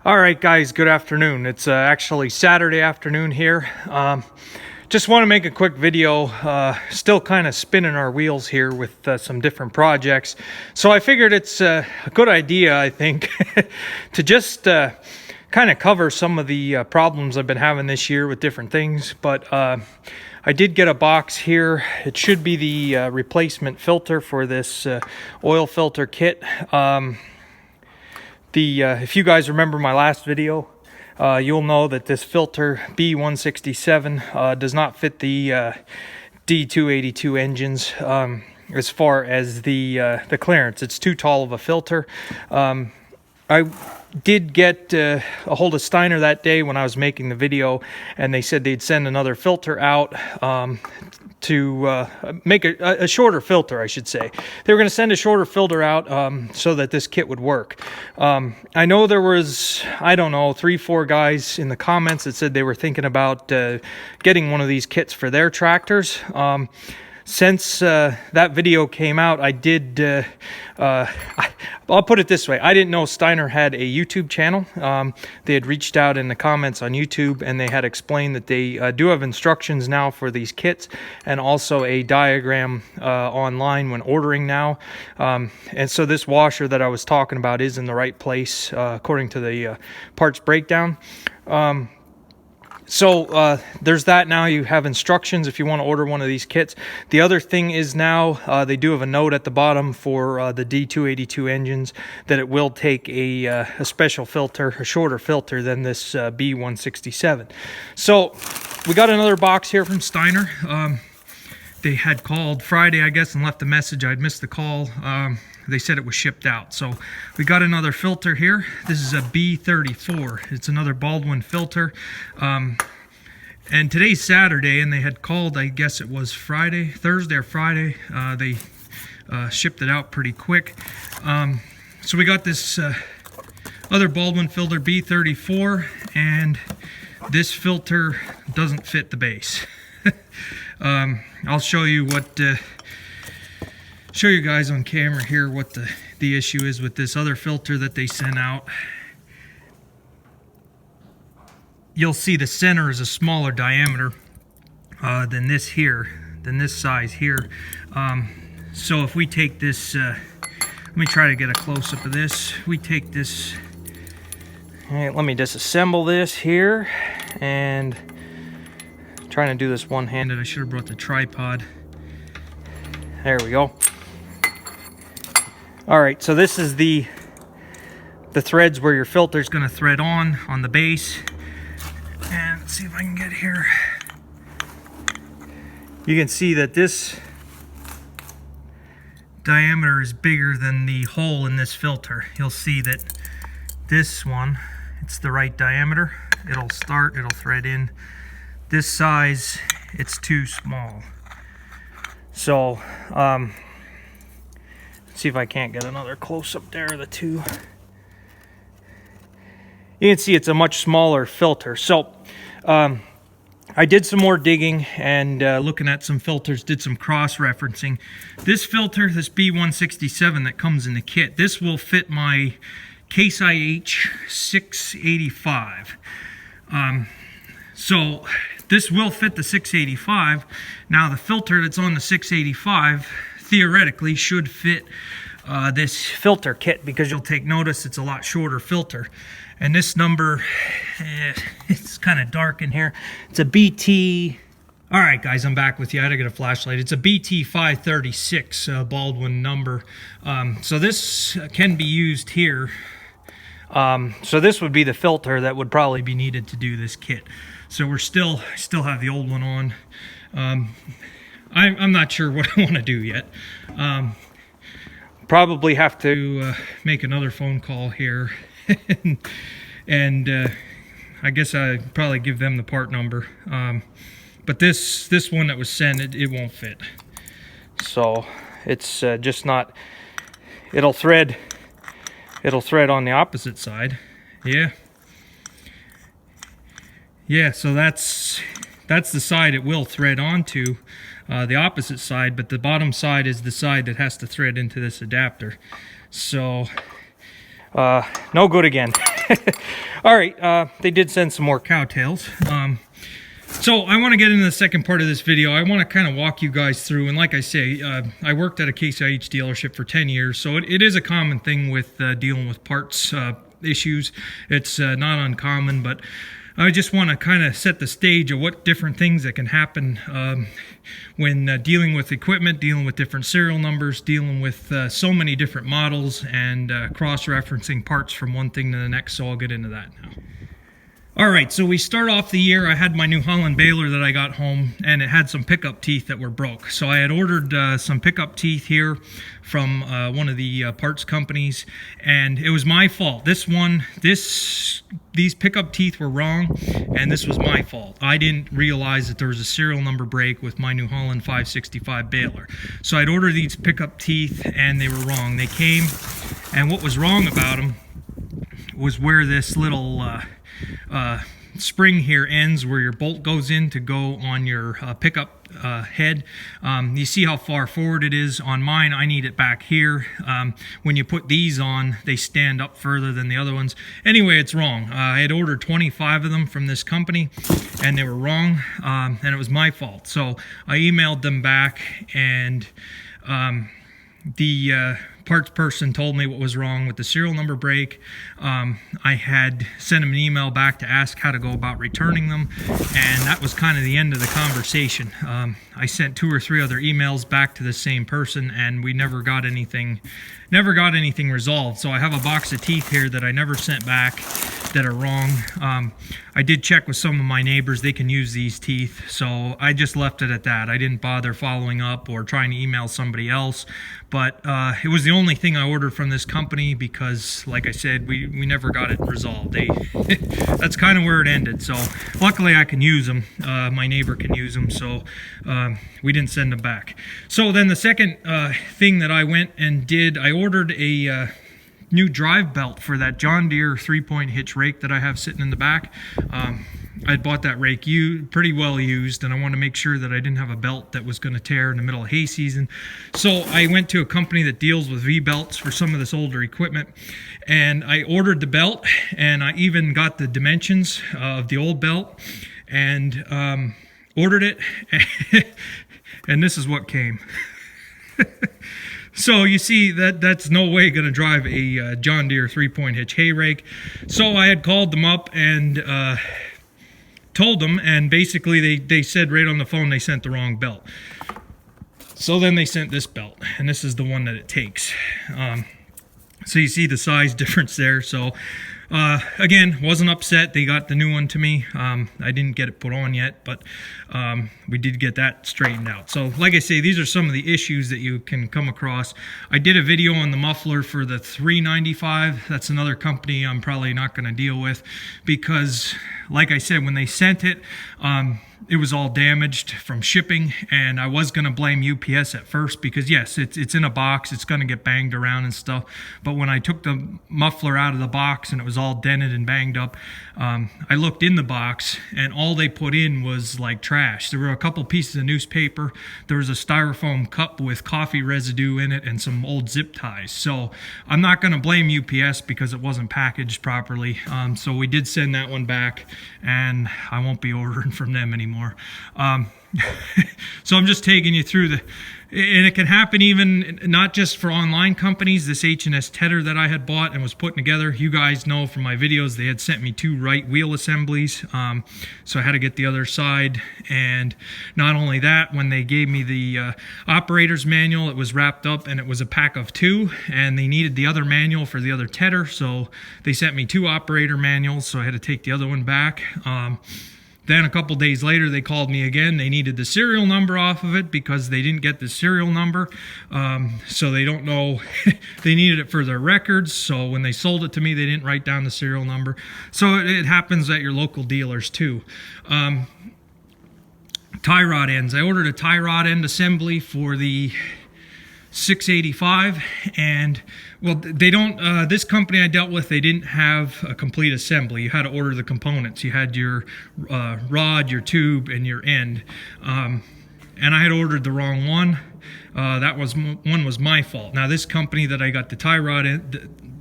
All right, guys, good afternoon. It's actually Saturday afternoon here. Just want to make a quick video. Still kind of spinning our wheels here with some different projects. So I figured it's a good idea, I think, to just kind of cover some of the problems I've been having this year with different things. But I did get a box here. It should be the replacement filter for this oil filter kit. If you guys remember my last video, you'll know that this filter B167 does not fit the D282 engines as far as the clearance. It's too tall of a filter. I did get a hold of Steiner that day when I was making the video, and they said they'd send another filter out to make a shorter filter, I should say. They were going to send a shorter filter out so that this kit would work. I know there was, I don't know, 3-4 guys in the comments that said they were thinking about getting one of these kits for their tractors. Since that video came out, I did, I'll put it this way. I didn't know Steiner had a YouTube channel. They had reached out in the comments on YouTube, and they had explained that they do have instructions now for these kits, and also a diagram online when ordering now. And so this washer that I was talking about is in the right place, according to the parts breakdown. So there's that. Now you have instructions if you want to order one of these kits. The other thing is now they do have a note at the bottom for the D282 engines that it will take a special filter, a shorter filter than this B167. So we got another box here from Steiner. They had called Friday, I guess, and left a message. I'd missed the call. They said it was shipped out. So we got another filter here. This is a B34. It's another Baldwin filter. And today's Saturday, and they had called, I guess it was Thursday or Friday. They shipped it out pretty quick. So we got this other Baldwin filter, B34, and this filter doesn't fit the base. I'll show you what... show you guys on camera here what the issue is with this other filter that they sent out. You'll see the center is a smaller diameter than this size here. So if we take this, let me try to get a close-up of this. We take this, all right, let me disassemble this here, and I'm trying to do this one-handed. I should have brought the tripod. There we go. All right, so this is the threads where your filter is going to thread on the base. And let's see if I can get here. You can see that this diameter is bigger than the hole in this filter. You'll see that this one, it's the right diameter. It'll thread in. This size, it's too small. So, see if I can't get another close-up there of the two. You can see it's a much smaller filter. So I did some more digging and looking at some filters, did some cross-referencing. This filter, this B167 that comes in the kit, this will fit my Case IH 685. So this will fit the 685. Now the filter that's on the 685 theoretically should fit this filter kit, because you'll take notice it's a lot shorter filter. And this number, it's kind of dark in here. It's a BT. All right, guys, I'm back with you. I had to get a flashlight. It's a BT 536 Baldwin number. So this can be used here. So this would be the filter that would probably be needed to do this kit. So we're still have the old one on. I'm not sure what I want to do yet. Probably have to make another phone call here. and I guess I'd probably give them the part number. But this one that was sent, it won't fit. So it's just not, it'll thread on the opposite side. Yeah, so that's the side it will thread onto. The opposite side, but the bottom side is the side that has to thread into this adapter. So no good again. All right, they did send some more cowtails. So I want to get into the second part of this video. I want to kind of walk you guys through, and like I say, I worked at a Case IH dealership for 10 years, so it is a common thing with dealing with parts issues. It's not uncommon, but I just want to kind of set the stage of what different things that can happen when dealing with equipment, dealing with different serial numbers, dealing with so many different models, and cross-referencing parts from one thing to the next, so I'll get into that now. All right, so we start off the year. I had my New Holland baler that I got home, and it had some pickup teeth that were broke. So I had ordered some pickup teeth here from one of the parts companies, and it was my fault. These pickup teeth were wrong, and this was my fault. I didn't realize that there was a serial number break with my New Holland 565 baler. So I'd ordered these pickup teeth, and they were wrong. They came, and what was wrong about them was where this little spring here ends, where your bolt goes in to go on your pickup head. You see how far forward it is. On mine, I need it back here. When you put these on, they stand up further than the other ones. Anyway, it's wrong. I had ordered 25 of them from this company, and they were wrong, and it was my fault. So I emailed them back, and the parts person told me what was wrong with the serial number break. I had sent him an email back to ask how to go about returning them, and that was kind of the end of the conversation. I sent 2 or 3 other emails back to the same person, and we never got anything resolved. So I have a box of teeth here that I never sent back that are wrong. I did check with some of my neighbors. They can use these teeth, so I just left it at that. I didn't bother following up or trying to email somebody else, but it was the only thing I ordered from this company because, like I said, we never got it resolved. That's kind of where it ended. So luckily I can use them. My neighbor can use them, so we didn't send them back. So then the second thing that I went and did, I ordered a new drive belt for that John Deere 3-point hitch rake that I have sitting in the back. I bought that rake pretty well used, and I wanted to make sure that I didn't have a belt that was going to tear in the middle of hay season. So I went to a company that deals with V-belts for some of this older equipment, and I ordered the belt, and I even got the dimensions of the old belt, and ordered it, and this is what came. So you see that's no way going to drive a John Deere 3-point hitch hay rake. So I had called them up and told them, and basically they said right on the phone they sent the wrong belt. So then they sent this belt, and this is the one that it takes. So you see the size difference there. So again, wasn't upset. They got the new one to me. I didn't get it put on yet, but we did get that straightened out. So like I say, these are some of the issues that you can come across. I did a video on the muffler for the 395. That's another company I'm probably not going to deal with because, like I said, when they sent it, it was all damaged from shipping, and I was going to blame UPS at first because, yes, it's in a box. It's going to get banged around and stuff. But when I took the muffler out of the box and it was all dented and banged up, I looked in the box, and all they put in was like trash. There were a couple pieces of newspaper. There was a styrofoam cup with coffee residue in it and some old zip ties. So I'm not going to blame UPS because it wasn't packaged properly. So we did send that one back, and I won't be ordering from them anymore. So I'm just taking you through and it can happen even not just for online companies. This H&S Tedder that I had bought and was putting together, you guys know from my videos, they had sent me 2 right wheel assemblies. So I had to get the other side. And not only that, when they gave me the operator's manual, it was wrapped up and it was a pack of 2, and they needed the other manual for the other Tedder. So they sent me 2 operator manuals, so I had to take the other one back. Then a couple days later, they called me again. They needed the serial number off of it because they didn't get the serial number. So they don't know. They needed it for their records. So when they sold it to me, they didn't write down the serial number. So it happens at your local dealers too. Tie rod ends. I ordered a tie rod end assembly for the 685, and well, they don't, this company I dealt with, they didn't have a complete assembly. You had to order the components. You had your rod, your tube, and your end, and I had ordered the wrong one. That was one was my fault. Now this company that I got the tie rod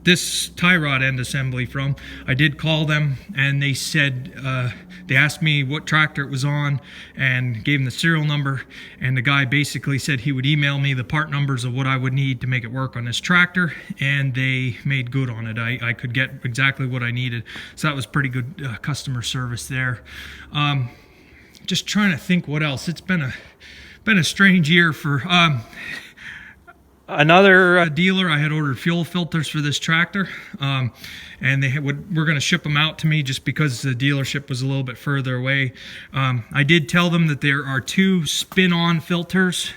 this tie rod end assembly from. I did call them, and they said, they asked me what tractor it was on and gave them the serial number, and the guy basically said he would email me the part numbers of what I would need to make it work on this tractor, and they made good on it. I could get exactly what I needed, so that was pretty good customer service there. Just trying to think what else. It's been a strange year for another dealer. I had ordered fuel filters for this tractor, and they were going to ship them out to me just because the dealership was a little bit further away. I did tell them that there are 2 spin-on filters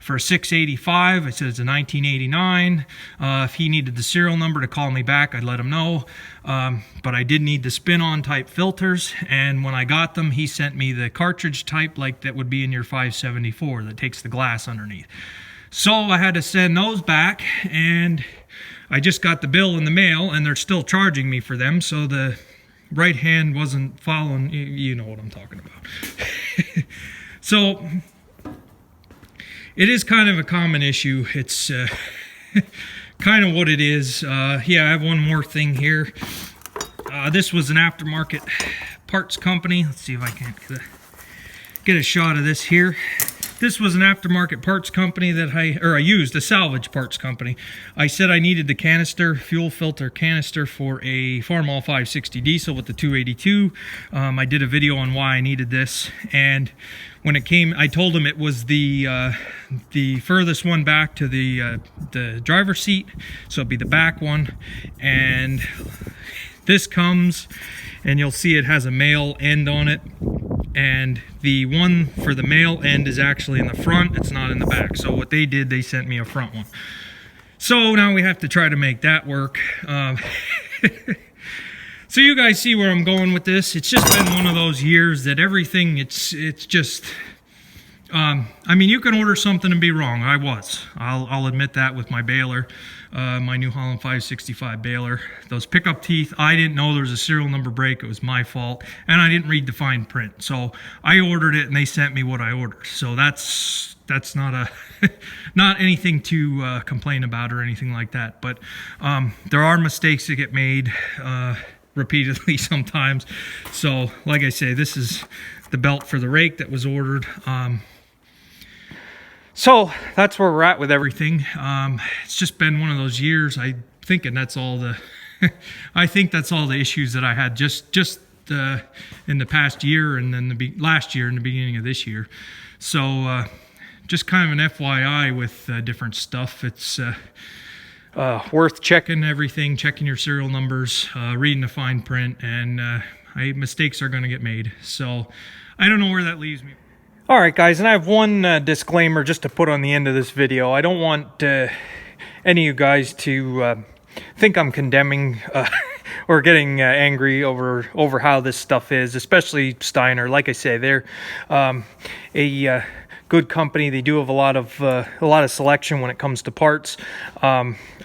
for a 685. I said it's a 1989. If he needed the serial number to call me back, I'd let him know. But I did need the spin-on type filters, and when I got them, he sent me the cartridge type like that would be in your 574 that takes the glass underneath. So I had to send those back, and I just got the bill in the mail, and they're still charging me for them, so the right hand wasn't following. You know what I'm talking about. So it is kind of a common issue. It's kind of what it is. Yeah, I have one more thing here. This was an aftermarket parts company. Let's see if I can get a shot of this here. This was an aftermarket parts company that I used, a salvage parts company. I said I needed the canister, fuel filter canister for a Farmall 560 diesel with the 282. I did a video on why I needed this, and when it came, I told him it was the furthest one back to the driver's seat, so it'd be the back one. And this comes, and you'll see it has a male end on it, and the one for the male end is actually in the front, it's not in the back. So what they did, they sent me a front one. So now we have to try to make that work. So you guys see where I'm going with this. It's just been one of those years that everything, it's just, I mean, you can order something and be wrong. I'll admit that with my baler, my New Holland 565 baler. Those pickup teeth, I didn't know there was a serial number break. It was my fault, and I didn't read the fine print. So I ordered it, and they sent me what I ordered. So that's not not anything to complain about or anything like that. But there are mistakes that get made repeatedly sometimes. So like I say, this is the belt for the rake that was ordered. So that's where we're at with everything. It's just been one of those years. I think that's all the issues that I had just in the past year, and then last year and the beginning of this year. So just kind of an FYI with different stuff. It's worth checking everything, checking your serial numbers, reading the fine print, and mistakes are going to get made. So I don't know where that leaves me. All right, guys, and I have one disclaimer just to put on the end of this video. I don't want any of you guys to think I'm condemning or getting angry over how this stuff is, especially Steiner. Like I say, they're a good company. They do have a lot of selection when it comes to parts.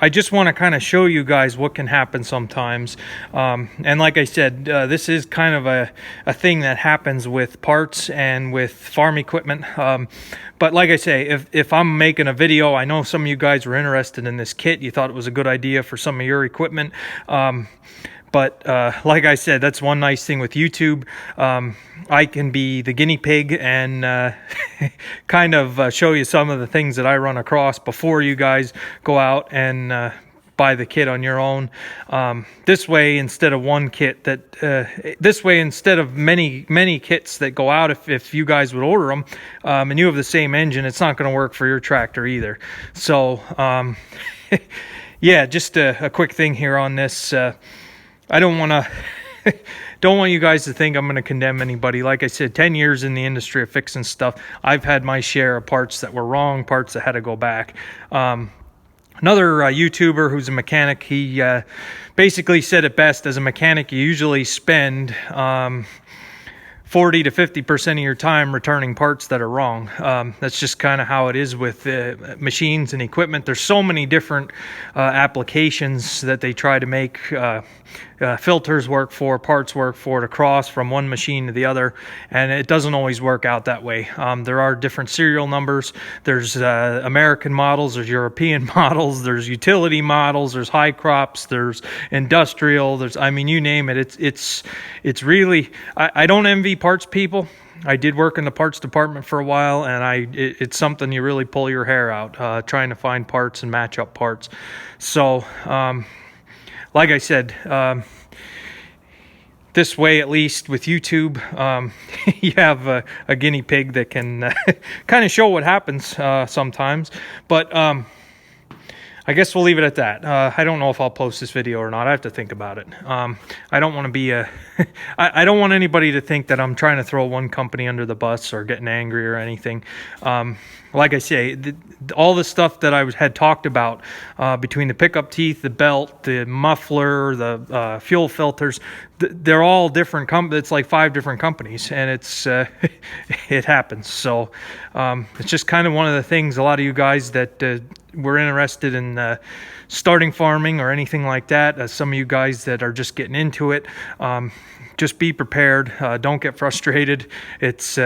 I just want to kind of show you guys what can happen sometimes. And like I said, this is kind of a thing that happens with parts and with farm equipment. But like I say, if I'm making a video, I know some of you guys were interested in this kit. You thought it was a good idea for some of your equipment. But like I said, that's one nice thing with YouTube. I can be the guinea pig and kind of show you some of the things that I run across before you guys go out and buy the kit on your own. This way, instead of one kit this way, instead of many kits that go out, if you guys would order them and you have the same engine, it's not going to work for your tractor either. So yeah, just a quick thing here on this. I don't want you guys to think I'm going to condemn anybody. Like I said, 10 years in the industry of fixing stuff. I've had my share of parts that were wrong, parts that had to go back. Another YouTuber who's a mechanic, he basically said it best. As a mechanic, you usually spend 40 to 50% of your time returning parts that are wrong. That's just kind of how it is with machines and equipment. There's so many different applications that they try to make filters work for, parts work for, to cross from one machine to the other, and it doesn't always work out that way. There are different serial numbers. There's American models, there's European models, there's utility models, there's high crops, there's industrial, there's, I mean, you name it. It's really, I don't envy parts people. I did work in the parts department for a while, and it's something you really pull your hair out, trying to find parts and match up parts. So, like I said, this way, at least with YouTube, you have a guinea pig that can kind of show what happens sometimes. But I guess we'll leave it at that. I don't know if I'll post this video or not. I have to think about it. I don't want to be I don't want anybody to think that I'm trying to throw one company under the bus or getting angry or anything. Like I say, all the stuff that I had talked about between the pickup teeth, the belt, the muffler, the fuel filters, they're all different. It's like 5 different companies, and it's it happens. So it's just kind of one of the things. A lot of you guys that were interested in starting farming or anything like that, some of you guys that are just getting into it, just be prepared. Don't get frustrated. It's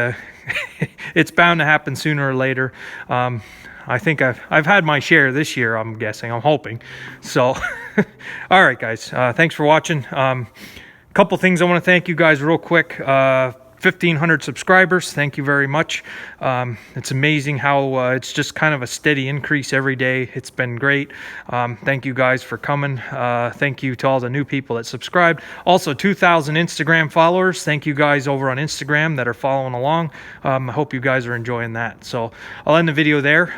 it's bound to happen sooner or later. I think I've had my share this year, I'm guessing. I'm hoping. So, all right, guys. Thanks for watching. Couple things I want to thank you guys real quick. 1,500 subscribers. Thank you very much. It's amazing how it's just kind of a steady increase every day. It's been great. Thank you guys for coming. Thank you to all the new people that subscribed. Also, 2,000 Instagram followers. Thank you guys over on Instagram that are following along. I hope you guys are enjoying that. So I'll end the video there.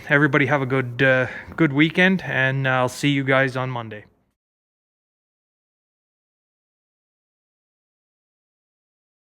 Everybody have a good weekend, and I'll see you guys on Monday.